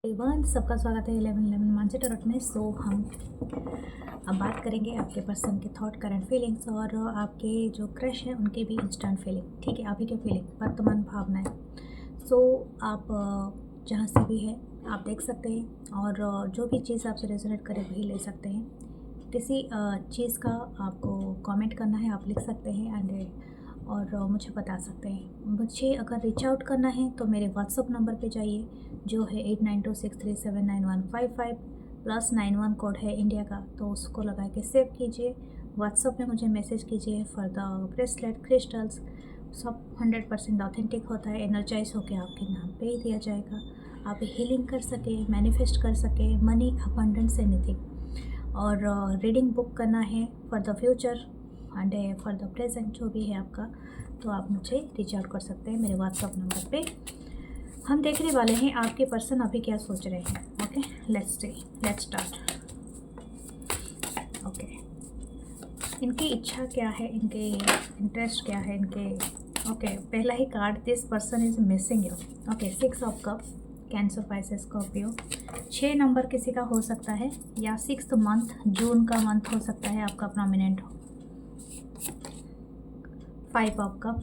Everyone, सबका स्वागत है 1111 मानसिक टैरोट में। हम अब बात करेंगे आपके पर्सन के थॉट, करंट फीलिंग्स और आपके जो क्रश हैं उनके भी इंस्टेंट फीलिंग। ठीक है, आप ही के फीलिंग, वर्तमान भावनाएं। आप जहाँ से भी है आप देख सकते हैं और जो भी चीज़ आपसे रेजोनेट करे वही ले सकते हैं। किसी चीज़ का आपको कमेंट करना है आप लिख सकते हैं और मुझे बता सकते हैं। मुझे अगर रीच आउट करना है तो मेरे व्हाट्सअप नंबर पे जाइए जो है 8926379155 +91 कोड है इंडिया का, तो उसको लगा के सेव कीजिए। व्हाट्सअप में मुझे मैसेज कीजिए फॉर द ब्रेसलेट क्रिस्टल्स। सब 100% ऑथेंटिक होता है, एनर्जाइज होकर आपके नाम पे ही दिया जाएगा। आप हीलिंग कर सके, मैनिफेस्ट कर सके, मनी अबंडेंस एनीथिंग। और रीडिंग बुक करना है for the future and for the present जो भी है आपका, तो आप मुझे रीच आउट कर सकते हैं मेरे व्हाट्सअप नंबर पे। हम देखने वाले हैं आपके पर्सन अभी क्या सोच रहे हैं। Okay, let's start. ओके, इनकी इच्छा क्या है, इनके इंटरेस्ट क्या है इनके। ओके, पहला ही card, this person is missing you. Okay, 6 of cup, Cancer, Pisces, Scorpio. 6 number किसी का हो सकता है या 6th मंथ, जून का मंथ हो सकता है आपका प्रोमिनेंट हो। 5 of cup,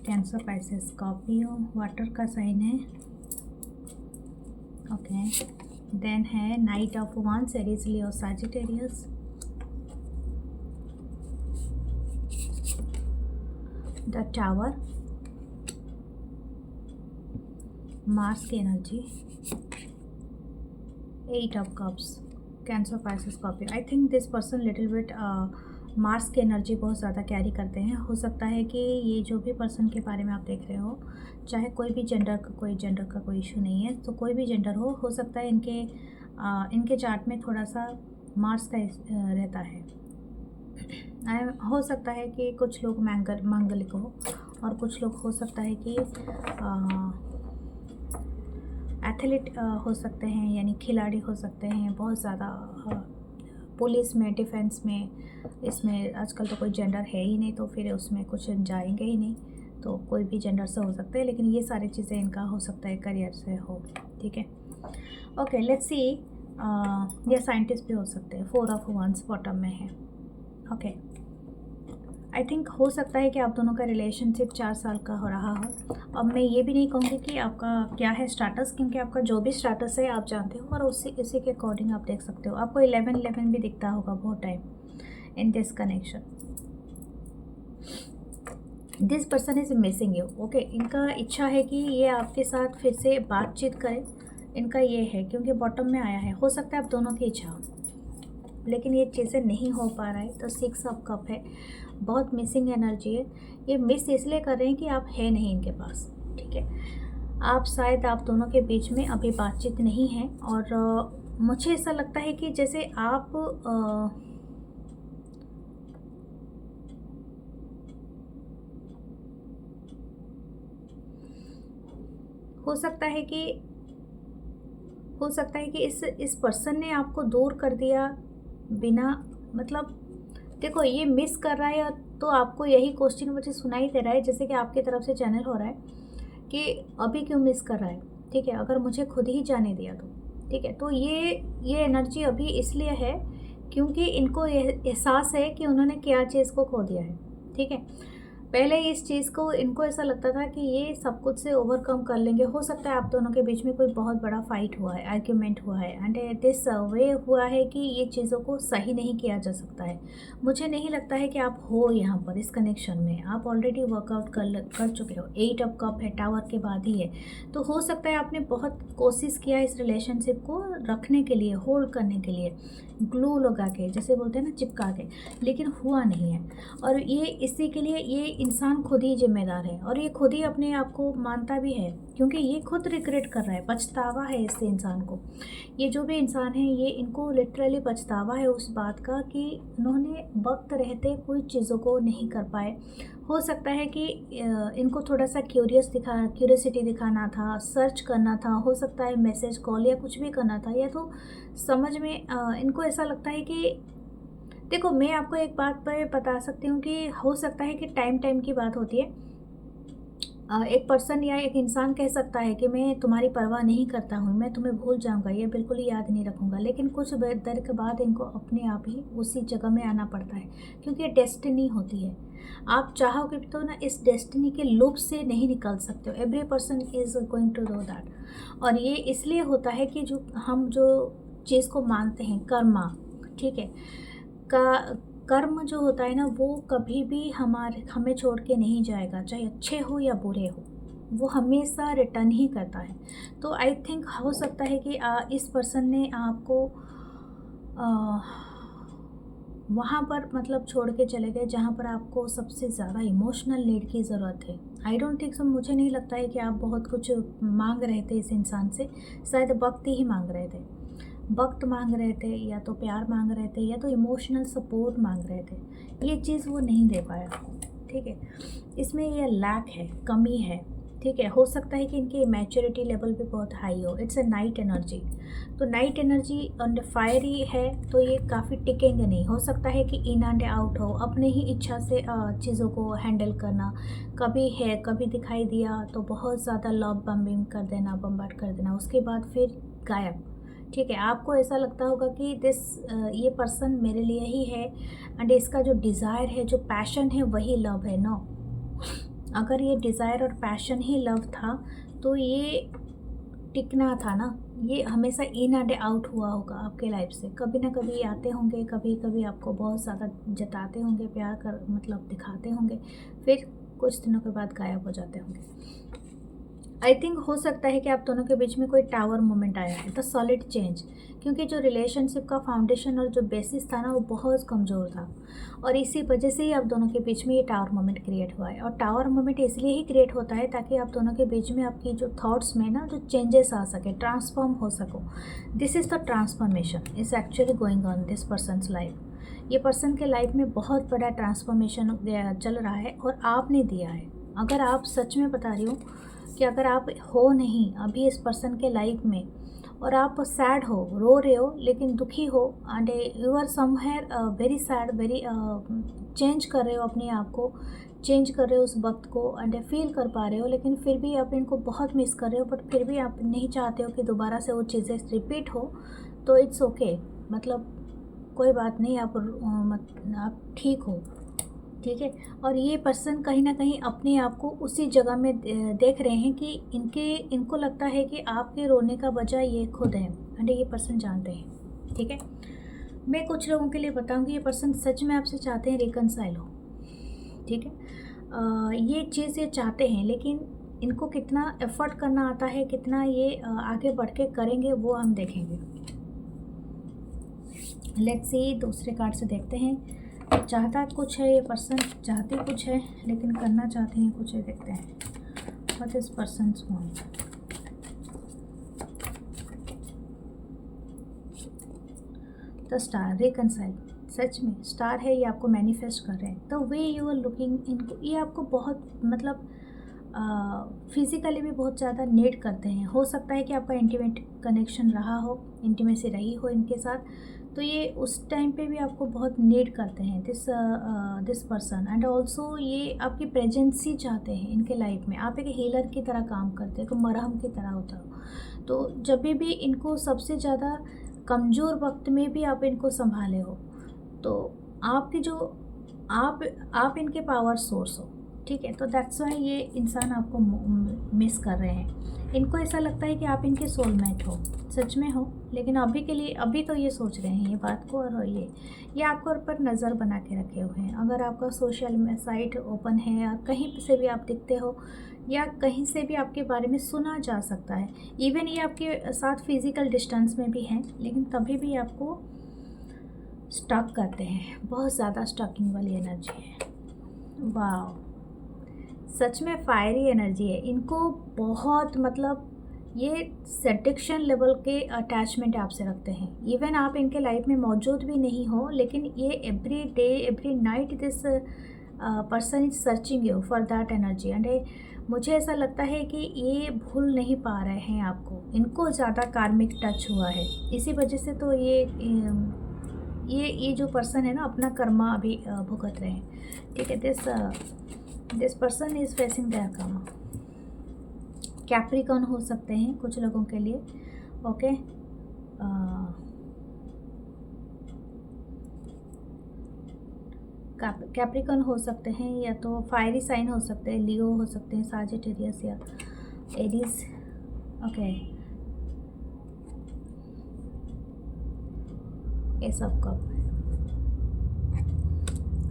Cancer, Pisces, Scorpio, water का साइन है। ओके, देन है knight of wands, Aries, Leo, Sagittarius. The tower, Mars की energy. 8 of cups, Cancer, Pisces, Scorpio. I think this person little bit Mars की energy बहुत ज़्यादा carry करते हैं। हो सकता है कि ये जो भी पर्सन के बारे में आप देख रहे हो, चाहे कोई भी जेंडर का कोई इशू नहीं है, तो कोई भी जेंडर हो सकता है इनके चार्ट में थोड़ा सा मार्स का रहता है। हो सकता है कि कुछ लोग मांगलिक हो और कुछ लोग हो सकता है कि एथलीट हो सकते हैं, यानी खिलाड़ी हो सकते हैं बहुत ज़्यादा। पुलिस में, डिफेंस में, इसमें आजकल तो कोई जेंडर है ही नहीं, तो फिर उसमें कुछ जाएंगे ही नहीं, तो कोई भी जेंडर से हो सकता है। लेकिन ये सारी चीज़ें इनका हो सकता है करियर से हो। ठीक है, ओके, लेट्स सी। ये साइंटिस्ट भी हो सकते हैं। 4 ऑफ वांड्स बॉटम में है। ओके, आई थिंक हो सकता है कि आप दोनों का रिलेशनशिप 4 साल का हो रहा हो। अब मैं ये भी नहीं कहूँगी कि आपका क्या है स्टेटस, क्योंकि आपका जो भी स्टेटस है आप जानते हो और उसी के अकॉर्डिंग आप देख सकते हो। आपको 11 भी दिखता होगा बहुत time in this connection. This person is missing you. Okay, इनका इच्छा है कि ये आपके साथ फिर से बातचीत करें। इनका ये है, क्योंकि बॉटम में आया है, हो सकता है आप दोनों की इच्छा हो, लेकिन ये चीज़ें नहीं हो पा रहा है। तो 6 ऑफ कप है, बहुत मिसिंग एनर्जी है। ये मिस इसलिए कर रहे हैं कि आप है नहीं इनके पास। ठीक है, आप दोनों के बीच में अभी बातचीत नहीं है। और मुझे ऐसा लगता है कि जैसे आप हो सकता है कि इस पर्सन ने आपको दूर कर दिया बिना, मतलब देखो ये मिस कर रहा है, तो आपको यही क्वेश्चन मुझे सुनाई दे रहा है जैसे कि आपकी तरफ से चैनल हो रहा है कि अभी क्यों मिस कर रहा है। ठीक है, अगर मुझे खुद ही जाने दिया तो ठीक है। तो ये एनर्जी अभी इसलिए है क्योंकि इनको एहसास है कि उन्होंने क्या चीज़ को खो दिया है। ठीक है, पहले इस चीज़ को इनको ऐसा लगता था कि ये सब कुछ से ओवरकम कर लेंगे। हो सकता है आप दोनों के बीच में कोई बहुत बड़ा फाइट हुआ है, आर्ग्यूमेंट हुआ है, एंड दिस वे हुआ है कि ये चीज़ों को सही नहीं किया जा सकता है। मुझे नहीं लगता है कि आप हो यहाँ पर इस कनेक्शन में, आप ऑलरेडी वर्कआउट कर चुके हो। 8 ऑफ कप है, टावर के बाद ही है, तो हो सकता है आपने बहुत कोशिश किया इस रिलेशनशिप को रखने के लिए, होल्ड करने के लिए, ग्लू लगा के, जैसे बोलते हैं ना, चिपका के, लेकिन हुआ नहीं है। और ये इसी के लिए ये इंसान खुद ही जिम्मेदार है, और ये खुद ही अपने आप को मानता भी है, क्योंकि ये खुद रिग्रेट कर रहा है, पछतावा है इससे इंसान को। ये जो भी इंसान है, ये इनको लिटरली पछतावा है उस बात का कि उन्होंने वक्त रहते कुछ चीज़ों को नहीं कर पाए। हो सकता है कि इनको थोड़ा सा क्यूरियोसिटी दिखाना था, सर्च करना था, हो सकता है मैसेज, कॉल या कुछ भी करना था, या तो समझ में इनको ऐसा लगता है कि देखो, मैं आपको एक बात पर बता सकती हूँ कि हो सकता है कि टाइम की बात होती है। एक पर्सन या एक इंसान कह सकता है कि मैं तुम्हारी परवाह नहीं करता हूँ, मैं तुम्हें भूल जाऊँगा, ये बिल्कुल ही याद नहीं रखूँगा, लेकिन कुछ देर के बाद इनको अपने आप ही उसी जगह में आना पड़ता है, क्योंकि ये डेस्टिनी होती है। आप चाहोगे तो ना इस डेस्टिनी के लूप से नहीं निकल सकते हो। Every person is going to do that. और ये इसलिए होता है कि जो चीज़ को मानते हैं, कर्मा, ठीक है, का कर्म जो होता है ना, वो कभी भी हमें छोड़ के नहीं जाएगा, चाहे अच्छे हो या बुरे हो, वो हमेशा रिटर्न ही करता है। तो आई थिंक हो सकता है कि इस पर्सन ने आपको वहाँ पर मतलब छोड़ के चले गए जहाँ पर आपको सबसे ज़्यादा इमोशनल नीड की ज़रूरत है। आई डोंट थिंक सो, मुझे नहीं लगता है कि आप बहुत कुछ मांग रहे थे इस इंसान से, शायद वक्त ही मांग रहे थे, वक्त मांग रहे थे, या तो प्यार मांग रहे थे, या तो इमोशनल सपोर्ट मांग रहे थे। ये चीज़ वो नहीं दे पाया आपको, ठीक है। इसमें ये लैक है, कमी है, ठीक है। हो सकता है कि इनकी मैच्योरिटी लेवल भी बहुत हाई हो। इट्स अ नाइट एनर्जी, तो नाइट एनर्जी और फायरी है, तो ये काफ़ी टिकेंगे नहीं। हो सकता है कि इन एंड आउट हो, अपने ही इच्छा से चीज़ों को हैंडल करना, कभी है कभी दिखाई दिया तो बहुत ज़्यादा लव बम्बिंग कर देना, बम्बार्ड कर देना, उसके बाद फिर गायब, ठीक है। आपको ऐसा लगता होगा कि ये पर्सन मेरे लिए ही है, एंड इसका जो डिज़ायर है, जो पैशन है, वही लव है। नो, अगर ये डिज़ायर और पैशन ही लव था तो ये टिकना था ना, ये हमेशा इन एंड आउट हुआ होगा आपके लाइफ से। कभी ना कभी आते होंगे, कभी कभी आपको बहुत ज़्यादा जताते होंगे, प्यार कर मतलब दिखाते होंगे, फिर कुछ दिनों के बाद गायब हो जाते होंगे। आई थिंक हो सकता है कि आप दोनों के बीच में कोई टावर मोमेंट आया है, द सॉलिड चेंज, क्योंकि जो रिलेशनशिप का फाउंडेशन और जो बेसिस था ना, वो बहुत कमज़ोर था, और इसी वजह से ही आप दोनों के बीच में ये टावर मोमेंट क्रिएट हुआ है। और टावर मोमेंट इसलिए ही क्रिएट होता है ताकि आप दोनों के बीच में आपकी जो थॉट्स में ना जो चेंजेस आ सके, ट्रांसफॉर्म हो सको। This is the transformation is actually going on this persons life. ये पर्सन के लाइफ में बहुत बड़ा ट्रांसफॉर्मेशन चल रहा है और आपने दिया है। अगर आप सच में बता रही हूँ कि अगर आप हो नहीं अभी इस पर्सन के लाइफ में, और आप सैड हो, रो रहे हो, लेकिन दुखी हो, and you are somewhere very sad, very change कर रहे हो अपने आप को, चेंज कर रहे हो उस वक्त को, एंड फील कर पा रहे हो, लेकिन फिर भी आप इनको बहुत मिस कर रहे हो, बट फिर भी आप नहीं चाहते हो कि दोबारा से वो चीज़ें रिपीट हो। तो इट्स ओके, मतलब कोई बात नहीं, आप ठीक हो, ठीक है। और ये पर्सन कहीं ना कहीं अपने आप को उसी जगह में देख रहे हैं कि इनको लगता है कि आपके रोने का वजह ये खुद है, एंड ये पर्सन जानते हैं, ठीक है। मैं कुछ लोगों के लिए बताऊंगी, ये पर्सन सच में आपसे चाहते हैं रिकनसाइल हो, ठीक है। ये चीज़ ये चाहते हैं, लेकिन इनको कितना एफर्ट करना आता है, कितना ये आगे बढ़ के करेंगे, वो हम देखेंगे। लेट्स सी, दूसरे कार्ड से देखते हैं। चाहता कुछ है ये पर्सन, चाहते कुछ है, लेकिन करना चाहते हैं कुछ है। देखते हैं what is person's want. The star, reconcile. सच में स्टार है, ये आपको मैनिफेस्ट कर रहे हैं। The way you are looking, इनको ये आपको बहुत मतलब फिज़िकली भी बहुत ज़्यादा नीड करते हैं। हो सकता है कि आपका इंटीमेट कनेक्शन रहा हो, इंटीमेसी रही हो इनके साथ, तो ये उस टाइम पे भी आपको बहुत नीड करते हैं दिस पर्सन। एंड ऑल्सो ये आपकी प्रेजेंसी चाहते हैं इनके लाइफ में। आप एक हीलर की तरह काम करते हो, मरहम की तरह होता हो। तो जब भी इनको सबसे ज़्यादा कमज़ोर वक्त में भी आप इनको संभाले हो, तो आपकी जो आप इनके पावर सोर्स हो, ठीक है। तो दैट्स वाई ये इंसान आपको मिस कर रहे हैं। इनको ऐसा लगता है कि आप इनके सोलमेट हो, सच में हो, लेकिन अभी के लिए अभी तो ये सोच रहे हैं ये बात को, और ये आपके ऊपर नज़र बना के रखे हुए हैं। अगर आपका सोशल साइट ओपन है, और कहीं से भी आप दिखते हो, या कहीं से भी आपके बारे में सुना जा सकता है, इवन ये आपके साथ फिज़िकल डिस्टेंस में भी हैं, लेकिन तभी भी आपको स्टक करते हैं। बहुत ज़्यादा स्टकिंग वाली एनर्जी है। वाह, सच में फायरी एनर्जी है इनको, बहुत मतलब ये सेडिक्शन लेवल के अटैचमेंट आपसे रखते हैं। इवन आप इनके लाइफ में मौजूद भी नहीं हो, लेकिन ये every day every night this person is searching you for that energy. And मुझे ऐसा लगता है कि ये भूल नहीं पा रहे हैं आपको, इनको ज़्यादा कार्मिक टच हुआ है, इसी वजह से तो ये जो पर्सन है ना, अपना कर्मा अभी भुगत रहे हैं, ठीक है। This person is facing their karma. Capricorn हो सकते हैं कुछ लोगों के लिए। ओके, कैप्रिकॉन हो सकते हैं, या तो फायरी साइन हो सकते हैं, लियो हो सकते हैं, साजिटेरियस या एरीज। ओके, ये सब कब,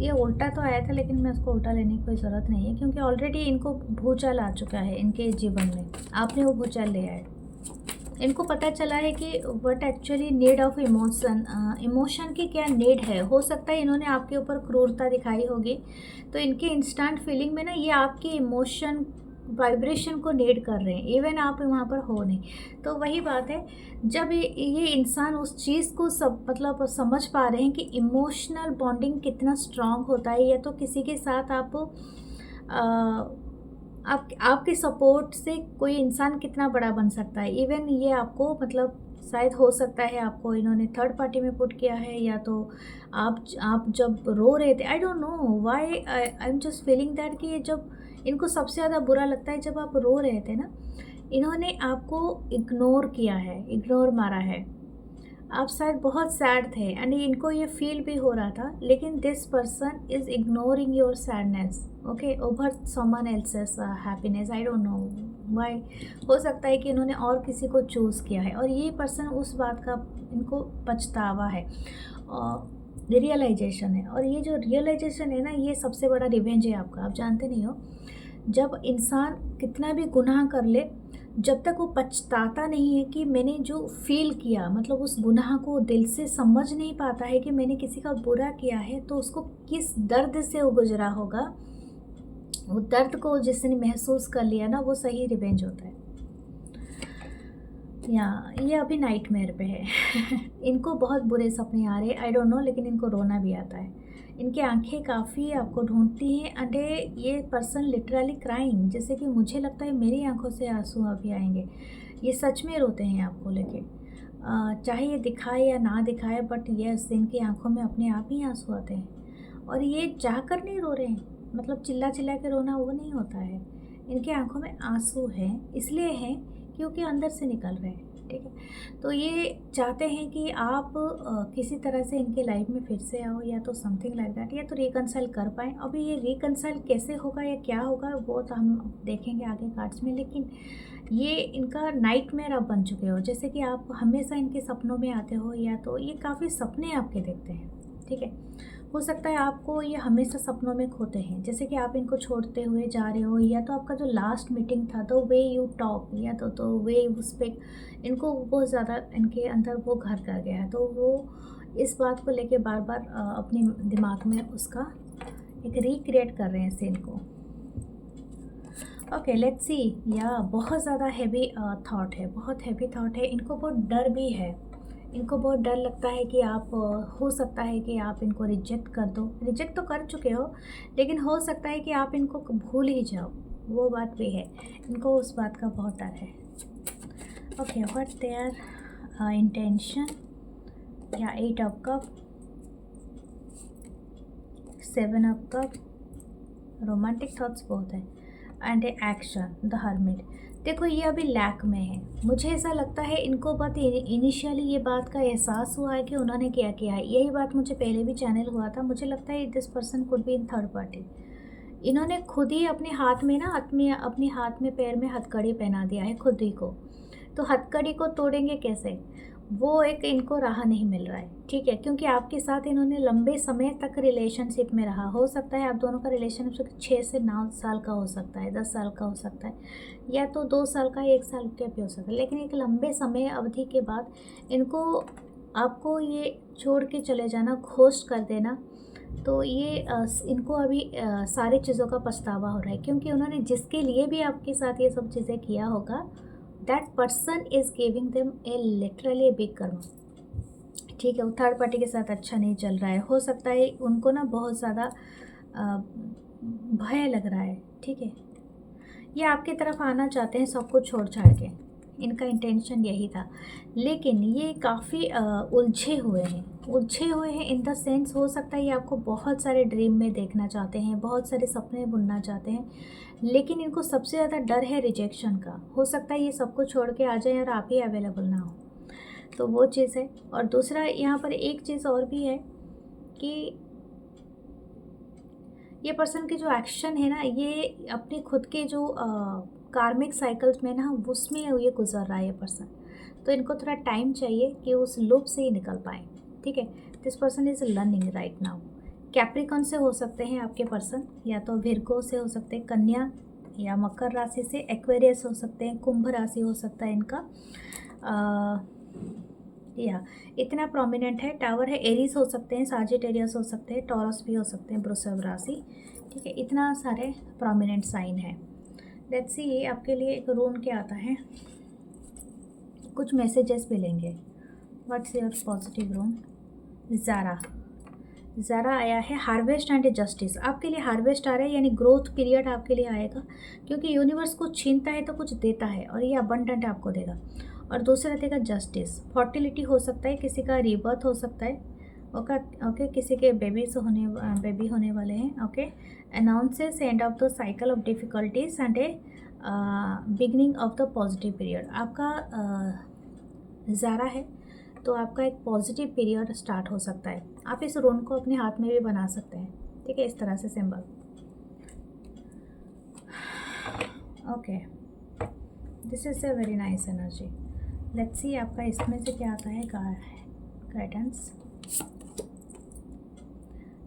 ये उल्टा तो आया था लेकिन मैं उसको उल्टा लेने की कोई ज़रूरत नहीं है, क्योंकि ऑलरेडी इनको भूचाल आ चुका है इनके जीवन में, आपने वो भूचाल ले आए। इनको पता चला है कि what actually need of emotion, emotion की क्या नीड है। हो सकता है इन्होंने आपके ऊपर क्रूरता दिखाई होगी, तो इनके इंस्टेंट फीलिंग में ना ये आपकी इमोशन वाइब्रेशन को नीड कर रहे हैं, इवन आप वहाँ पर हो नहीं। तो वही बात है, जब ये इंसान उस चीज़ को सब मतलब समझ पा रहे हैं कि इमोशनल बॉन्डिंग कितना स्ट्रांग होता है, या तो किसी के साथ आपके सपोर्ट से कोई इंसान कितना बड़ा बन सकता है। इवन ये आपको मतलब शायद हो सकता है आपको इन्होंने थर्ड पार्टी में पुट किया है, या तो आप जब रो रहे थे, आई don't know why, I am just feeling that कि ये जब इनको सबसे ज़्यादा बुरा लगता है जब आप रो रहे थे ना, इन्होंने आपको इग्नोर किया है, इग्नोर मारा है। आप शायद बहुत सैड थे एंड इनको ये फील भी हो रहा था, लेकिन this person is ignoring your sadness, okay, over someone else's happiness. I don't know why. हो सकता है कि इन्होंने और किसी को चूज़ किया है, और ये पर्सन उस बात का इनको पछतावा है, रियलाइजेशन है। और ये जो रियलाइजेशन है ना, ये सबसे बड़ा रिवेंज है आपका। आप जानते नहीं हो, जब इंसान कितना भी गुनाह कर ले, जब तक वो पछताता नहीं है कि मैंने जो फील किया, मतलब उस गुनाह को दिल से समझ नहीं पाता है कि मैंने किसी का बुरा किया है, तो उसको किस दर्द से वो गुजरा होगा, वो दर्द को जिसने महसूस कर लिया ना, वो सही रिवेंज होता है। या ये अभी नाइटमेयर पे है इनको बहुत बुरे सपने आ रहे हैं, आई डोंट नो, लेकिन इनको रोना भी आता है। इनकी आंखें काफ़ी आपको ढूंढती हैं, एंड ये पर्सन लिटरली क्राइंग, जैसे कि मुझे लगता है मेरी आंखों से आंसू अभी आएंगे। ये सच में रोते हैं आपको लेके, चाहे ये दिखाए या ना दिखाए, बट यस, इनकी आंखों में अपने आप ही आंसू आते हैं। और ये चाह कर नहीं रो रहे हैं, मतलब चिल्ला चिल्ला के रोना वो नहीं होता है। इनके आंखों में आंसू हैं, इसलिए हैं क्योंकि अंदर से निकल रहे हैं, ठीक है। तो ये चाहते हैं कि आप किसी तरह से इनके लाइफ में फिर से आओ, या तो समथिंग लाइक दैट, या तो रिकनसाइल कर पाएँ। अभी ये रिकनसाइल कैसे होगा या क्या होगा वो तो हम देखेंगे आगे कार्ड्स में, लेकिन ये इनका नाइटमेयर आप बन चुके हो, जैसे कि आप हमेशा इनके सपनों में आते हो, या तो ये काफ़ी सपने आपके देखते हैं, ठीक है। हो सकता है आपको ये हमेशा सपनों में खोते हैं, जैसे कि आप इनको छोड़ते हुए जा रहे हो, या तो आपका जो लास्ट मीटिंग था, द वे यू टॉक, या तो वे यू स्पीक, इनको बहुत ज़्यादा इनके अंदर वो घर कर गया है, तो वो इस बात को लेके बार बार अपने दिमाग में उसका एक रिक्रिएट कर रहे हैं सीन को। Okay, let's see. या बहुत ज़्यादा हैवी थॉट है, बहुत हैवी थॉट है। इनको बहुत डर भी है, इनको बहुत डर लगता है कि आप हो सकता है कि आप इनको रिजेक्ट कर दो। रिजेक्ट तो कर चुके हो, लेकिन हो सकता है कि आप इनको भूल ही जाओ, वो बात भी है। इनको उस बात का बहुत डर है। ओके, व्हाट देयर इंटेंशन, या 8 of cup, 7 of cup, romantic thoughts बहुत है, एंड एक्शन, द हर्मिट। देखो, ये अभी लैक में है। मुझे ऐसा लगता है इनको बात इनिशियली ये बात का एहसास हुआ है कि उन्होंने क्या किया है। यही बात मुझे पहले भी चैनल हुआ था। मुझे लगता है this person could be in third party. इन्होंने खुद ही अपने हाथ में ना, अपने हाथ में पैर में हथकड़ी पहना दिया है खुद ही को। तो हथकड़ी को तोड़ेंगे कैसे, वो एक इनको राह नहीं मिल रहा है, ठीक है। क्योंकि आपके साथ इन्होंने लंबे समय तक रिलेशनशिप में रहा। हो सकता है आप दोनों का रिलेशनशिप 6 से 9 साल का हो सकता है, 10 साल का हो सकता है, या तो 2 साल का, 1 साल का भी हो सकता है। लेकिन एक लंबे समय अवधि के बाद इनको आपको ये छोड़ के चले जाना, घोस्ट कर देना, तो ये इनको अभी सारी चीज़ों का पछतावा हो रहा है, क्योंकि उन्होंने जिसके लिए भी आपके साथ ये सब चीज़ें किया होगा, that person is giving them A literally big कर्म, ठीक है। वो थर्ड पार्टी के साथ अच्छा नहीं चल रहा है। हो सकता है उनको ना बहुत ज़्यादा भय लग रहा है, ठीक है। ये आपकी तरफ आना चाहते हैं सब कुछ छोड़ छाड़ के, इनका इंटेंशन यही था, लेकिन ये काफ़ी उलझे हुए हैं इन द सेंस, हो सकता है ये आपको बहुत सारे ड्रीम में देखना चाहते हैं, बहुत सारे सपने बुनना चाहते हैं, लेकिन इनको सबसे ज़्यादा डर है रिजेक्शन का। हो सकता है ये सब कुछ छोड़ के आ जाए और आप ही अवेलेबल ना हो, तो वो चीज़ है। और दूसरा यहाँ पर एक चीज़ और भी है कि ये पर्सन की जो एक्शन है ना, ये अपने खुद के जो कार्मिक साइकिल्स में ना, उसमें ये गुजर रहा है ये पर्सन, तो इनको थोड़ा टाइम चाहिए कि उस लूप से ही निकल पाए। ठीक है, this person is learning right now. Capricorn से हो सकते हैं आपके पर्सन, या तो विर्गो से हो सकते हैं, कन्या या मकर राशि से, एक्वेरियस हो सकते हैं, कुंभ राशि हो सकता है इनका, या इतना प्रोमिनेंट है। टावर है, एरीज हो सकते हैं, साजिटेरियस हो सकते हैं, टॉरस भी हो सकते हैं, वृषभ राशि। ठीक है, इतना सारे प्रोमिनेंट साइन है। लेट्स सी ये आपके लिए एक रून क्या आता है, कुछ मैसेजेस मिलेंगे। What's your positive rune? ज़ारा आया है, हार्वेस्ट एंड जस्टिस। आपके लिए हार्वेस्ट आ रहा है, यानी ग्रोथ पीरियड आपके लिए आएगा, क्योंकि यूनिवर्स कुछ छीनता है तो कुछ देता है, और ये अबंडेंट आपको देगा। और दूसरा देगा जस्टिस। फर्टिलिटी हो सकता है, किसी का रीबर्थ हो सकता है, ओके किसी के बेबी होने वाले हैं। Okay, announces end of the cycle of difficulties and A beginning of the positive period. आपका ज़ारा है तो आपका एक पॉजिटिव पीरियड स्टार्ट हो सकता है। आप इस रून को अपने हाथ में भी बना सकते हैं। ठीक है, इस तरह से symbol. Okay, this is a very nice energy. Let's see आपका इसमें से क्या आता है गाइडेंस।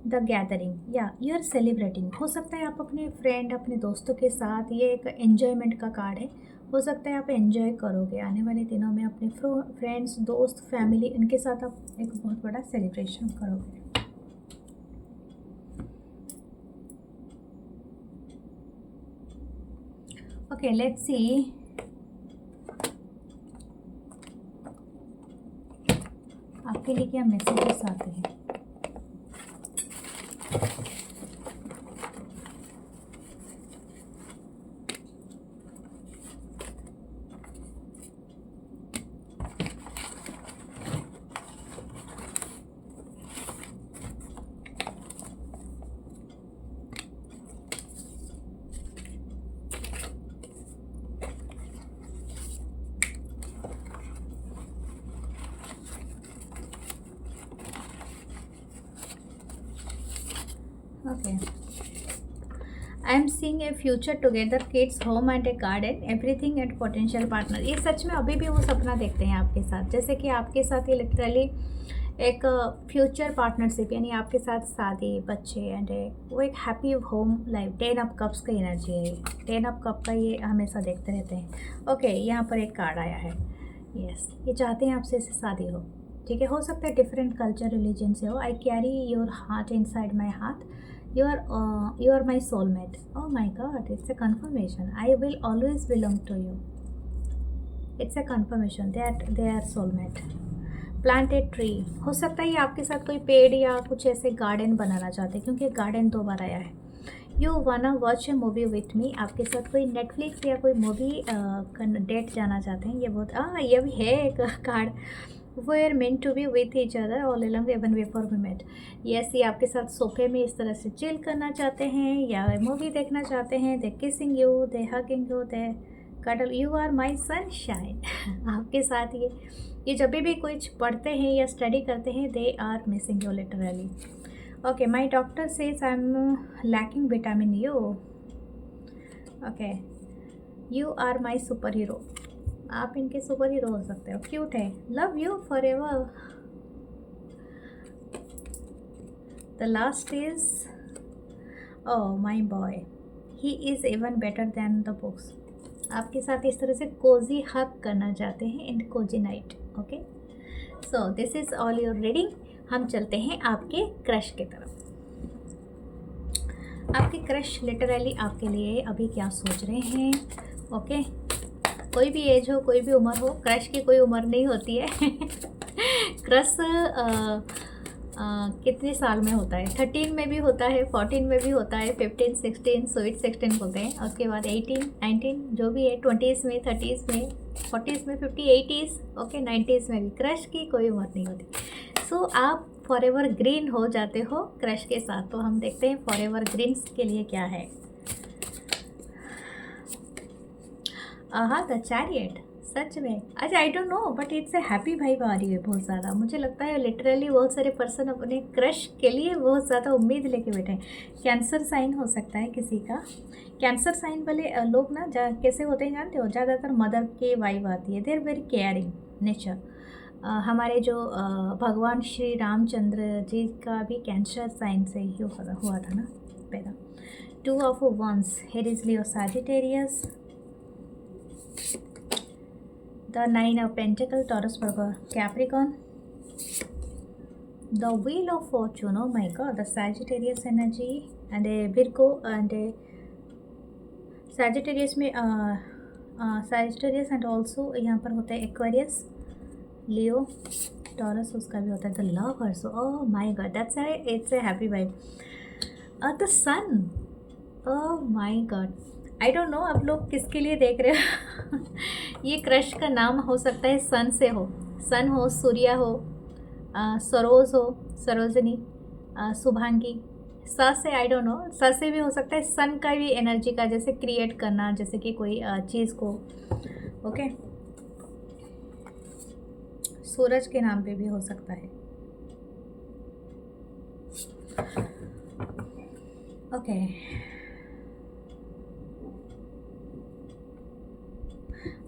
द गैदरिंग, या यू आर सेलिब्रेटिंग। हो सकता है आप अपने फ्रेंड, अपने दोस्तों के साथ, ये एक एन्जॉयमेंट का कार्ड है, हो सकता है आप एंजॉय करोगे आने वाले दिनों में अपने फ्रेंड्स, दोस्त, फैमिली, इनके साथ आप एक बहुत बड़ा सेलिब्रेशन करोगे। ओके, लेट्स सी आपके लिए क्या मैसेजेस आते हैं। Okay. I am seeing a future together, kids, home and a garden, everything and potential partner। ये सच में अभी भी वो सपना देखते हैं आपके साथ, जैसे कि आपके साथ ये लिटरली एक फ्यूचर पार्टनरशिप, यानी आपके साथ शादी, बच्चे एंड वो एक happy home life. 10 of cups का एनर्जी है ये, 10 ऑफ कप का ये हमेशा देखते रहते हैं। ओके, यहाँ पर एक कार्ड आया है। यस, ये चाहते हैं आपसे इससे शादी हो। ठीक है, हो सकता है डिफरेंट कल्चर, रिलीजन से हो। I carry your heart inside my heart, you are my soulmate। oh my god, it's a confirmation। I will always belong to you। it's a confirmation that they are soulmate। plant a tree, हो सकता है ये आपके साथ कोई पेड़ या कुछ ऐसे गार्डन बनाना चाहते हैं, क्योंकि गार्डन 2 बार आया है। You wanna watch A movie with me, आपके साथ कोई नेटफ्लिक्स या कोई मूवी डेट जाना चाहते हैं। ये बहुत ये भी है एक कार्ड। वो are meant to be with each other all along even before we met. Yes, ये आपके साथ सोफे में इस तरह से चिल करना चाहते हैं या मूवी देखना चाहते हैं। They kissing you, they hugging you, they cuddle, you are my sunshine. आपके साथ ये जब भी कुछ पढ़ते हैं या स्टडी करते हैं, they are missing you literally. Okay, my doctor says I am lacking vitamin you. Okay, you are my super hero, आप इनके सुपर हीरो हो सकते हो। क्यूट है, love you for ever. The last is oh my boy, he is even better than the books. आपके साथ इस तरह से कोजी हक करना चाहते हैं in cozy night. Okay, so this is all your reading. हम चलते हैं आपके क्रश की तरफ। आपके क्रश लिटरली आपके लिए अभी क्या सोच रहे हैं। ओके, कोई भी एज हो, कोई भी उम्र हो, क्रश की कोई उम्र नहीं होती है। क्रश कितने साल में होता है, 13 में भी होता है, 14 में भी होता है, 15, 16 स्वीट 16 बोलते हैं, उसके बाद 18, 19 जो भी है, 20s में, 30s में, 40s में, 50, 80s, ओके, 90s में भी क्रश की कोई उम्र नहीं होती। सो आप फॉर एवर ग्रीन हो जाते हो क्रश के साथ। तो हम देखते हैं फॉर एवर ग्रीन्स के लिए क्या है। द चैरियट, सच में। अच्छा, I don't know but it's a happy vibe आ रही है बहुत ज़्यादा। मुझे लगता है लिटरली बहुत सारे पर्सन अपने क्रश के लिए बहुत ज़्यादा उम्मीद लेके बैठे हैं। कैंसर साइन हो सकता है किसी का। कैंसर साइन वाले लोग ना कैसे होते हैं जानते हो, ज़्यादातर मदर के वाइब आती है। They are very caring nature. हमारे जो भगवान श्री रामचंद्र जी का भी कैंसर साइन से ही हुआ था ना पैदा। 2 of Wands, Aries, Leo, Sagittarius. The 9 of Pentacles, Taurus, Virgo, Capricorn. The Wheel of Fortune, oh my god, the Sagittarius energy and a Virgo and a Sagittarius में Sagittarius and also यहाँ पर होता है Aquarius, Leo, Taurus उसका भी होता है। The Lovers, oh my god, it's a happy vibe. The Sun, oh my god, I don't no आप लोग किसके लिए देख रहे हो। ये क्रश का नाम हो सकता है सन से हो, सन हो, सूर्या हो, सरोज हो, सरोजनी, शुभांगी। स से आई डोंट नो, स से भी हो सकता है, सन का भी एनर्जी का, जैसे क्रिएट करना, जैसे कि कोई चीज़ को, ओके। सूरज के नाम पे भी हो सकता है, okay.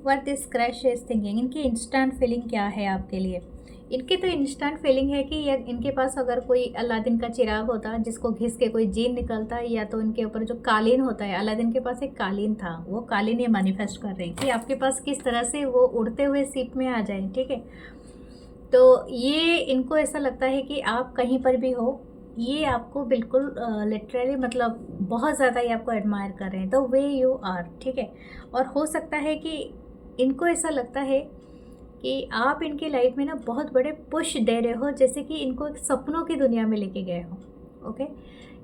What this crush is thinking, इनकी इंस्टेंट फीलिंग क्या है आपके लिए। इनकी तो इंस्टेंट फीलिंग है कि इनके पास अगर कोई अलादीन का चिराग होता जिसको घिस के कोई जीन निकलता, या तो इनके ऊपर जो कालीन होता है, अलादीन के पास एक कालीन था, वो कालीन ये मैनिफेस्ट कर रहे हैं कि आपके पास किस तरह से वो उड़ते हुए शिप में आ जाए, ठीक है। तो ये इनको ऐसा लगता है कि आप कहीं पर भी हो, ये आपको बिल्कुल लिटरली मतलब बहुत ज़्यादा ये आपको एडमायर कर रहे हैं, द वे यू आर, ठीक है। और हो सकता है कि इनको ऐसा लगता है कि आप इनकी लाइफ में ना बहुत बड़े पुश दे रहे हो, जैसे कि इनको एक सपनों की दुनिया में लेके गए हो, ओके।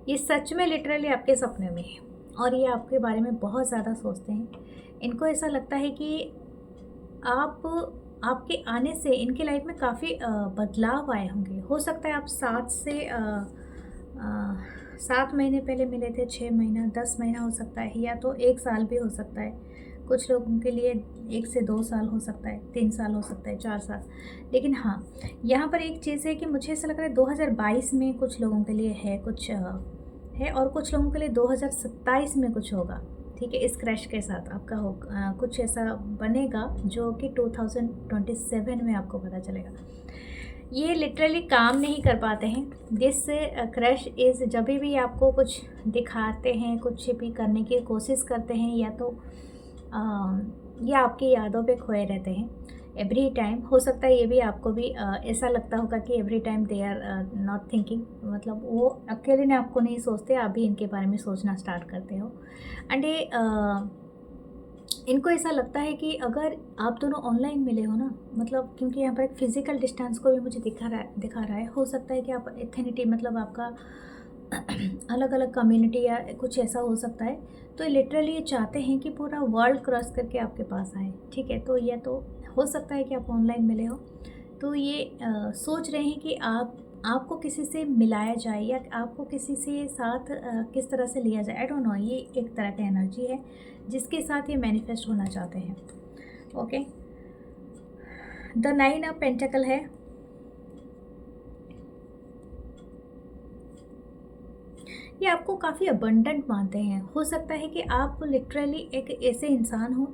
ये सच में लिटरली आपके सपने में है और ये आपके बारे में बहुत ज़्यादा सोचते हैं। इनको ऐसा लगता है कि आपके आने से इनकी लाइफ में काफ़ी बदलाव आए होंगे। हो सकता है आप 7 महीने पहले मिले थे, 6 महीना, 10 महीना हो सकता है, या तो 1 साल भी हो सकता है। कुछ लोगों के लिए 1 से 2 साल हो सकता है, 3 साल हो सकता है, 4 साल। लेकिन हाँ, यहाँ पर एक चीज़ है कि मुझे ऐसा लग रहा है 2022 में कुछ लोगों के लिए है, कुछ है, और कुछ लोगों के लिए 2027 में कुछ होगा, ठीक है। इस क्रैश के साथ आपका हो कुछ ऐसा बनेगा जो कि 2027 में आपको पता चलेगा। ये लिटरली काम नहीं कर पाते हैं। दिस क्रैश इज़ जब भी आपको कुछ दिखाते हैं, कुछ भी करने की कोशिश करते हैं, या तो ये आपकी यादों पे खोए रहते हैं एवरी टाइम। हो सकता है ये भी आपको भी ऐसा लगता होगा कि every time they are not thinking, मतलब वो अकेले ने आपको नहीं सोचते, आप भी इनके बारे में सोचना स्टार्ट करते हो। एंड ये इनको ऐसा लगता है कि अगर आप दोनों ऑनलाइन मिले हो ना, मतलब क्योंकि यहाँ पर एक फ़िज़िकल डिस्टेंस को भी मुझे दिखा रहा है। हो सकता है कि आप एथनिटी, मतलब आपका अलग अलग कम्युनिटी या कुछ ऐसा हो सकता है। तो लिटरली ये चाहते हैं कि पूरा वर्ल्ड क्रॉस करके आपके पास आए, ठीक है। तो ये तो हो सकता है कि आप ऑनलाइन मिले हो, तो ये सोच रहे हैं कि आपको किसी से मिलाया जाए, या आपको किसी से साथ किस तरह से लिया जाए, आई डोंट नो। ये एक तरह की एनर्जी है जिसके साथ ये मैनिफेस्ट होना चाहते हैं, ओके। द 9 ऑफ पेंटिकल है, ये आपको काफ़ी अबंडेंट मानते हैं। हो सकता है कि आप लिटरली एक ऐसे इंसान हो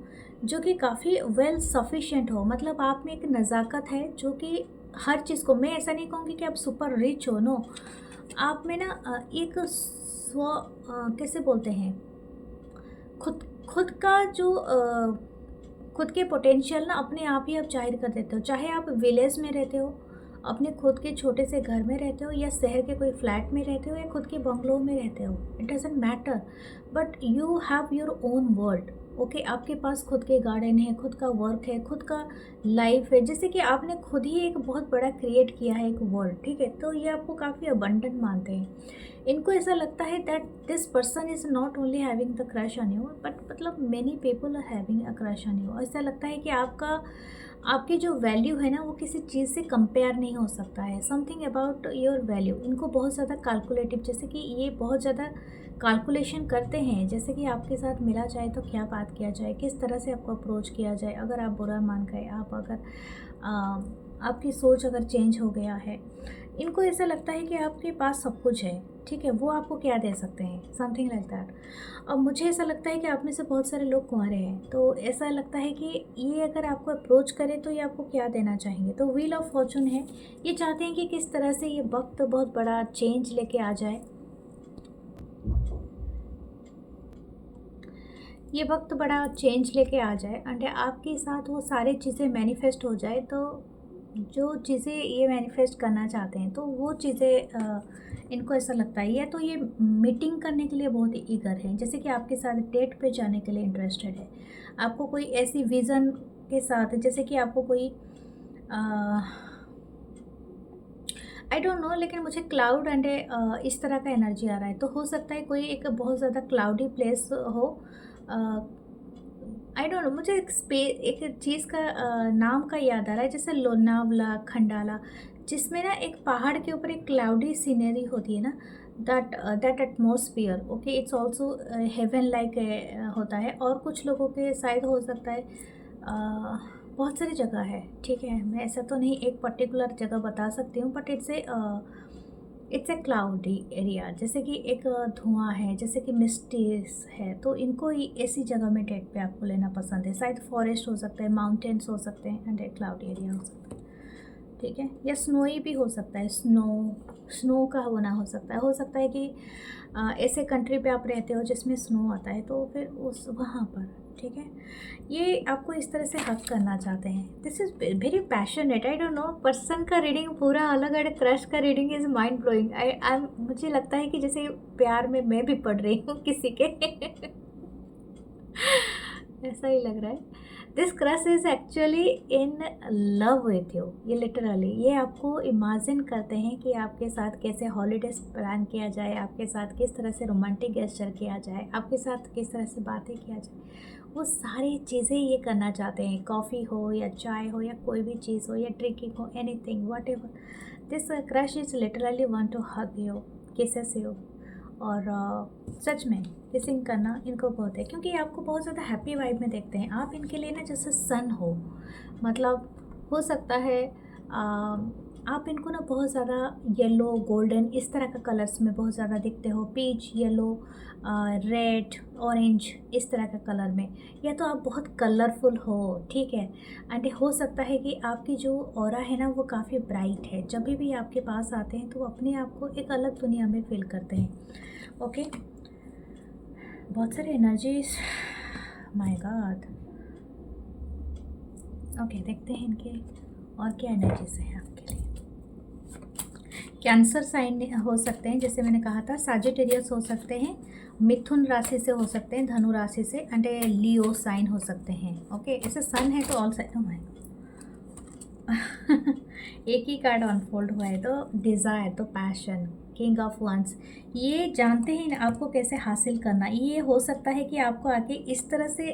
जो कि काफ़ी वेल सफिशिएंट हो, मतलब आप में एक नज़ाकत है जो कि हर चीज़ को, मैं ऐसा नहीं कहूँगी कि आप सुपर रिच हो, नो। आप में ना एक कैसे बोलते हैं, खुद का जो खुद के पोटेंशियल ना अपने आप ही आप जाहिर कर देते हो। चाहे आप विलेज में रहते हो, अपने खुद के छोटे से घर में रहते हो, या शहर के कोई फ्लैट में रहते हो, या खुद के बंगलों में रहते हो, it doesn't matter, but you have your own world, okay, आपके पास खुद के गार्डन है, खुद का वर्क है, खुद का लाइफ है, जैसे कि आपने खुद ही एक बहुत बड़ा क्रिएट किया है एक वर्ल्ड, ठीक है, तो ये आपको काफ़ी अबंडेंट मानते हैं। इनको ऐसा लगता है that this person is not only having the crush on you but मतलब many people are having a crush on you. ऐसा लगता है कि आपकी जो वैल्यू है ना वो किसी चीज़ से कंपेयर नहीं हो सकता है। समथिंग अबाउट योर वैल्यू, इनको बहुत ज़्यादा कैलकुलेटिव, जैसे कि ये बहुत ज़्यादा कैलकुलेशन करते हैं, जैसे कि आपके साथ मिला जाए तो क्या बात किया जाए, किस तरह से आपको अप्रोच किया जाए, अगर आप बुरा मान गए, आप अगर आपकी सोच अगर चेंज हो गया है। इनको ऐसा लगता है कि आपके पास सब कुछ है, ठीक है, वो आपको क्या दे सकते हैं, समथिंग लाइक दैट। अब मुझे ऐसा लगता है कि आप में से बहुत सारे लोग कुंवारे हैं, तो ऐसा लगता है कि ये अगर आपको अप्रोच करे तो ये आपको क्या देना चाहेंगे। तो व्हील ऑफ फॉर्चून है, ये चाहते हैं कि किस तरह से ये वक्त बहुत बड़ा चेंज लेके आ जाए, ये वक्त बड़ा चेंज लेके आ जाए एंड आपके साथ वो सारी चीज़ें मैनिफेस्ट हो जाए। तो जो चीज़ें ये मैनिफेस्ट करना चाहते हैं तो वो चीज़ें इनको ऐसा लगता है, या तो ये मीटिंग करने के लिए बहुत ही ईगर है, जैसे कि आपके साथ डेट पे जाने के लिए इंटरेस्टेड है, आपको कोई ऐसी विज़न के साथ, जैसे कि आपको कोई आई डोंट नो, लेकिन मुझे क्लाउड एंड इस तरह का एनर्जी आ रहा है। तो हो सकता है कोई एक बहुत ज़्यादा क्लाउडी प्लेस हो, आई डोंट नो, मुझे एक चीज़ का नाम का याद आ रहा है, जैसे लोनावला, खंडाला, जिसमें ना एक पहाड़ के ऊपर एक क्लाउडी सीनरी होती है ना, that atmosphere, okay, it's also heaven like होता है। और कुछ लोगों के शायद हो सकता है बहुत सारी जगह है, ठीक है, मैं ऐसा तो नहीं एक पर्टिकुलर जगह बता सकती हूँ, but it's A cloudy area, जैसे कि एक धुआं है, जैसे कि मिस्टीज है, तो इनको ऐसी जगह में डेट पे आपको लेना पसंद है। शायद फॉरेस्ट हो सकता है, माउंटेन्स हो सकते हैं एंड एक क्लाउडी एरिया हो सकता है, ठीक है, या स्नोई भी हो सकता है, स्नो का होना हो सकता है कि ऐसे कंट्री पे आप रहते हो जिसमें स्नो आता है, तो फिर उस वहाँ पर, ठीक है, ये आपको इस तरह से हक करना चाहते हैं। This is very passionate, I don't no, person का रीडिंग पूरा अलग है, क्रश का रीडिंग इज़ माइंड ब्लोइंग। आई मुझे लगता है कि जैसे प्यार में मैं भी पढ़ रही हूँ किसी के ऐसा ही लग रहा है। This crush is actually in love with you, ये लिटरली ये आपको इमेजिन करते हैं कि आपके साथ कैसे हॉलीडेज प्लान किया जाए, आपके साथ किस तरह से रोमांटिक गेस्चर किया जाए, आपके साथ किस तरह से बातें किया जाए, वो सारी चीज़ें ये करना चाहते हैं। कॉफ़ी हो या चाय हो या कोई भी चीज़ हो या ड्रिंकिंग हो, anything whatever, this crush is literally want to hug you, kisses you. और सच में किसिंग करना इनको बहुत है, क्योंकि ये आपको बहुत ज़्यादा हैप्पी वाइब में देखते हैं। आप इनके लिए ना जैसे सन हो, मतलब हो सकता है आप इनको ना बहुत ज़्यादा येलो, गोल्डन, इस तरह का कलर्स में बहुत ज़्यादा दिखते हो, पीच, येलो, रेड, ऑरेंज, इस तरह का कलर में, या तो आप बहुत कलरफुल हो, ठीक है, एंड हो सकता है कि आपकी जो ऑरा है ना वो काफ़ी ब्राइट है, जब भी आपके पास आते हैं तो वो अपने आप को एक अलग दुनिया में फील करते हैं। ओके, बहुत सारे एनर्जीज, माय गॉड। ओके, देखते हैं इनके और क्या एनर्जीज हैं आपके लिए। कैंसर साइन हो सकते हैं, जैसे मैंने कहा था, साजिटेरियस हो सकते हैं, मिथुन राशि से हो सकते हैं, धनु राशि से, एंड लियो साइन हो सकते हैं। ओके, ऐसे सन है तो ऑल साइन है एक ही कार्ड अनफोल्ड हुआ है, तो डिज़ायर, तो पैशन, किंग ऑफ वंस, ये जानते हैं आपको कैसे हासिल करना। ये हो सकता है कि आपको आके इस तरह से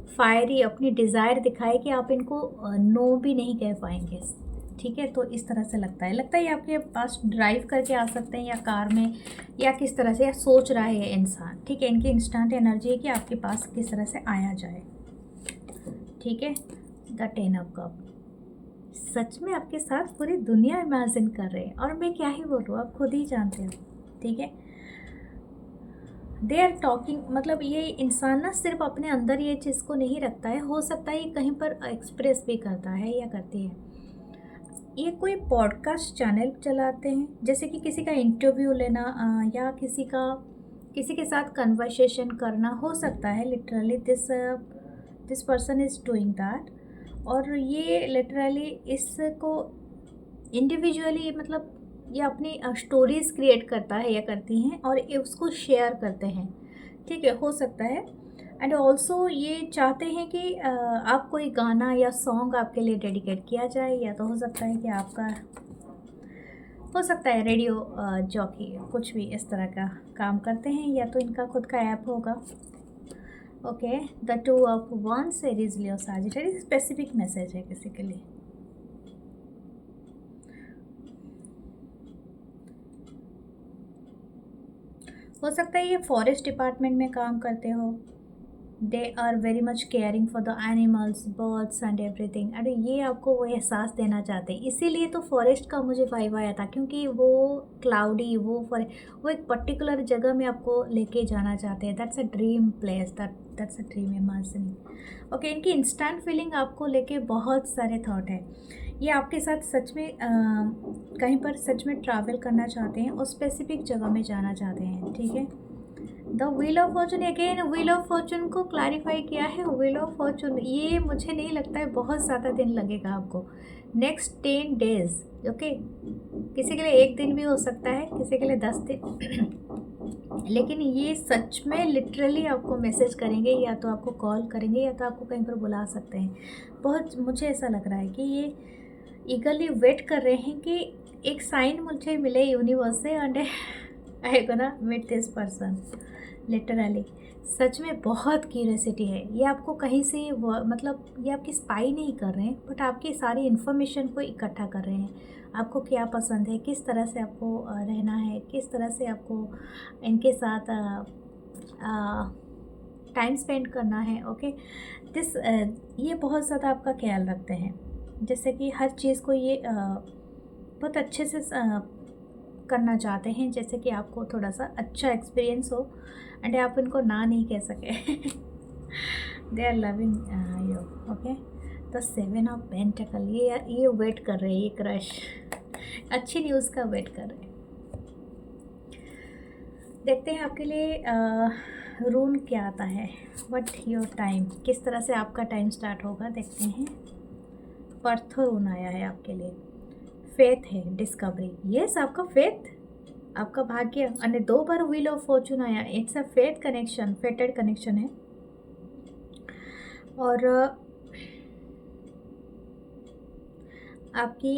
फायरी अपनी डिज़ायर दिखाए कि आप इनको नो भी नहीं कह पाएंगे, ठीक है, तो इस तरह से लगता है ये आपके पास ड्राइव करके आ सकते हैं, या कार में, या किस तरह से, या सोच रहा है इंसान, ठीक है, इनकी इंस्टेंट एनर्जी है कि आपके पास किस तरह से आया जाए, ठीक है। द 10 ऑफ कप, सच में आपके साथ पूरी दुनिया इमेजिन कर रहे हैं, और मैं क्या ही बोलूँ, आप खुद ही जानते हो, ठीक है। दे आर टॉकिंग, मतलब ये इंसान ना सिर्फ अपने अंदर ये चीज़ को नहीं रखता है, हो सकता है ये कहीं पर एक्सप्रेस भी करता है या करती है। ये कोई पॉडकास्ट चैनल चलाते हैं, जैसे कि किसी का इंटरव्यू लेना या किसी के साथ कन्वर्सेशन करना हो सकता है, literally this person is doing that. और ये लिटरली इसको इंडिविजुअली, मतलब ये अपनी स्टोरीज़ क्रिएट करता है या करती हैं और ये उसको शेयर करते हैं, ठीक है, हो सकता है एंड ऑल्सो ये चाहते हैं कि आप कोई गाना या सॉन्ग आपके लिए डेडिकेट किया जाए, या तो हो सकता है कि आपका हो सकता है रेडियो जॉकी कुछ भी इस तरह का काम करते हैं, या तो इनका खुद का ऐप होगा। Okay, the two of one series Leo Sagittarius, specific message है किसी के लिए। हो सकता है ये फॉरेस्ट डिपार्टमेंट में काम करते हो। They are very much caring for the animals, birds and everything. अरे ये आपको वो एहसास देना चाहते हैं, इसीलिए तो फॉरेस्ट का मुझे वाइब आया था, क्योंकि वो क्लाउडी, वो एक पर्टिकुलर जगह में आपको लेके जाना चाहते हैं। That's a dream place, that's a dream imagining. Okay, इनकी इंस्टेंट फीलिंग आपको लेके बहुत सारे थॉट है। ये आपके साथ सच में कहीं पर सच में ट्रैवल करना चाहते हैं और स्पेसिफिक जगह में जाना चाहते हैं। ठीक है, the wheel of Fortune, again wheel of Fortune को क्लैरिफाई किया है। व्हील ऑफ फॉर्चून ये मुझे नहीं लगता है बहुत ज़्यादा दिन लगेगा आपको, नेक्स्ट 10 डेज। ओके, किसी के लिए 1 दिन भी हो सकता है, किसी के लिए 10 दिन लेकिन ये सच में लिटरली आपको मैसेज करेंगे, या तो आपको कॉल करेंगे, या तो आपको कहीं पर बुला सकते हैं। बहुत मुझे ऐसा लग रहा है कि ये ईगरली वेट कर रहे हैं कि एक साइन मुझे मिले यूनिवर्स से, and I gonna meet this person. Literally सच में बहुत क्यूरियोसिटी है। ये आपको कहीं से मतलब ये आपकी स्पाई नहीं कर रहे हैं, बट आपकी सारी इन्फॉर्मेशन को इकट्ठा कर रहे हैं। आपको क्या पसंद है, किस तरह से आपको रहना है, किस तरह से आपको इनके साथ टाइम स्पेंड करना है। ओके, ये बहुत ज़्यादा आपका ख्याल रखते हैं, जैसे कि हर चीज़ को ये बहुत अच्छे से करना चाहते हैं, जैसे कि आपको थोड़ा सा अच्छा एक्सपीरियंस हो एंड आप इनको ना नहीं कह सके। They are loving you. Okay, the 7 of pentacle, ये वेट कर रहे हैं, ये क्रश अच्छी न्यूज़ का वेट कर रहे हैं। देखते हैं आपके लिए रून क्या आता है, व्हाट योर टाइम, किस तरह से आपका टाइम स्टार्ट होगा। देखते हैं, पर्थ रून आया है आपके लिए, फेथ है, डिस्कवरी। यस, आपका फेथ, आपका भाग्य। और 2 बार व्हील ऑफ फॉर्चून आया, it's a faith connection, फेटेड connection है। और आपकी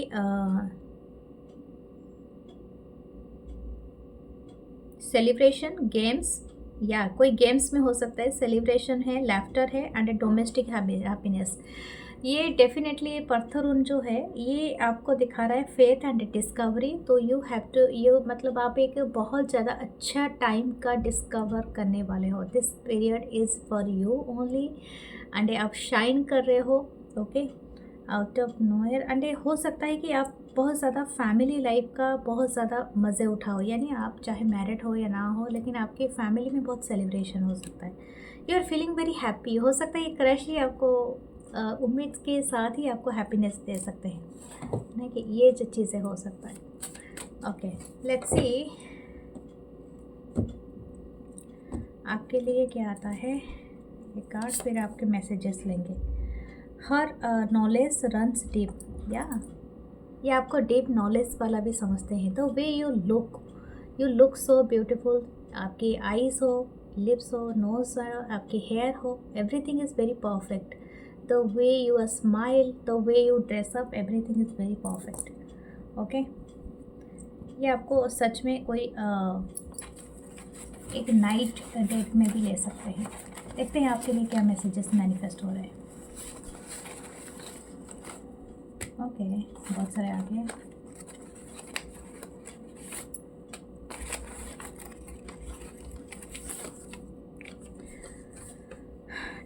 सेलिब्रेशन, गेम्स, या कोई गेम्स में हो सकता है, सेलिब्रेशन है, लाफ्टर है, एंड डोमेस्टिक हैप्पीनेस। ये डेफिनेटली पर्थरून जो है ये आपको दिखा रहा है फेथ एंड डिस्कवरी। तो यू हैव टू, यू मतलब आप एक बहुत ज़्यादा अच्छा टाइम का डिस्कवर करने वाले हो। This period is for you only, and आप शाइन कर रहे हो। Okay, out of nowhere. And हो सकता है कि आप बहुत ज़्यादा फैमिली लाइफ का बहुत ज़्यादा मज़े उठाओ, यानी आप चाहे मैरिड हो या ना हो, लेकिन आपकी फैमिली में बहुत सेलिब्रेशन हो सकता है। You are feeling very happy. हो सकता है ये क्रश ही आपको उम्मीद के साथ ही आपको हैप्पीनेस दे सकते हैं, नहीं कि ये जो चीज़ें हो सकता है। ओके, लेट्स सी आपके लिए क्या आता है। ये कार्ड फिर आपके मैसेजेस लेंगे। हर नॉलेज रन्स डीप, या ये आपको डीप नॉलेज वाला भी समझते हैं। तो way you look so beautiful. आपकी आईज हो, लिप्स हो, नोज हो, आपकी हेयर हो, everything is very perfect. The way you smile, the way you dress up, everything is very perfect. Okay, ये आपको सच में कोई एक नाइट डेट में भी ले सकते हैं। देखते हैं आपके लिए क्या मैसेजेस मैनिफेस्ट हो रहे हैं। ओके, बहुत सारे आ गए।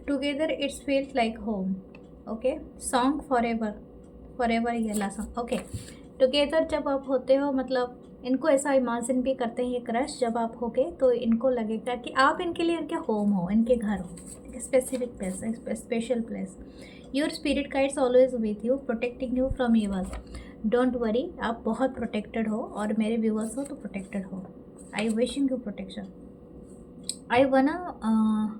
Together it's feels like home. Okay, song forever ये ला सॉन्ग। ओके, टुगेदर जब आप होते हो, मतलब इनको ऐसा इमेजिन भी करते हैं ये क्रश, जब आप होगे तो इनको लगेगा कि आप इनके लिए इनके होम हो, इनके घर हो, specific place, special place. Your spirit guides always with you, protecting you from evil. Don't worry, आप बहुत प्रोटेक्टेड हो, और मेरे व्यूअर्स हो तो प्रोटेक्टेड हो। आई विशिंग यू प्रोटेक्शन। आई वना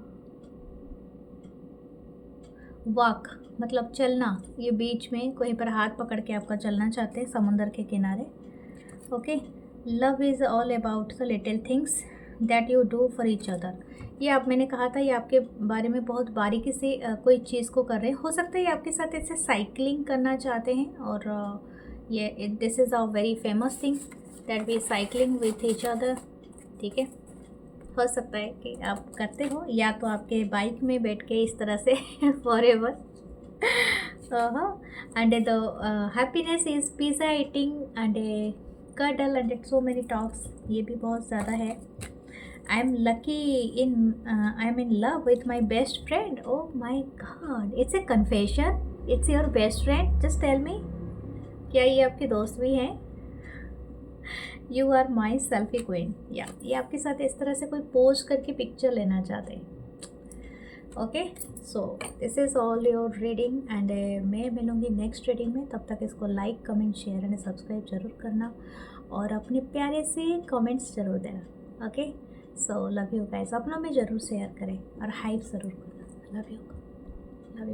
वॉक, मतलब चलना, ये बीच में कहीं पर हाथ पकड़ के आपका चलना चाहते हैं, समुंदर के किनारे। Okay, love is all about the little things that you do for each other. ये आप मैंने कहा था ये आपके बारे में बहुत बारीकी से कोई चीज़ को कर रहे हैं। हो सकता है ये आपके साथ ऐसे साइकिलिंग करना चाहते हैं और ये this is a very famous thing that we cycling with each other. ठीक है, हो सकता है कि आप करते हो या तो आपके बाइक में बैठ के इस तरह से for ever. And the happiness is pizza eating and a cuddle and so many talks, ये भी बहुत ज़्यादा है। I am lucky in I am in love with my best friend. Oh my God, it's a confession, it's your best friend, just tell me, क्या ये आपके दोस्त भी हैं? You are my selfie queen, या ये आपके साथ इस तरह से कोई पोज करके पिक्चर लेना चाहते हैं। Okay, so this is all your reading and मैं मिलूँगी नेक्स्ट रीडिंग में। तब तक इसको like comment share and subscribe जरूर करना और अपने प्यारे से कमेंट्स जरूर देना। Okay, so love you guys, अपनों में ज़रूर शेयर करें और हाइप ज़रूर करना। Love you, love you.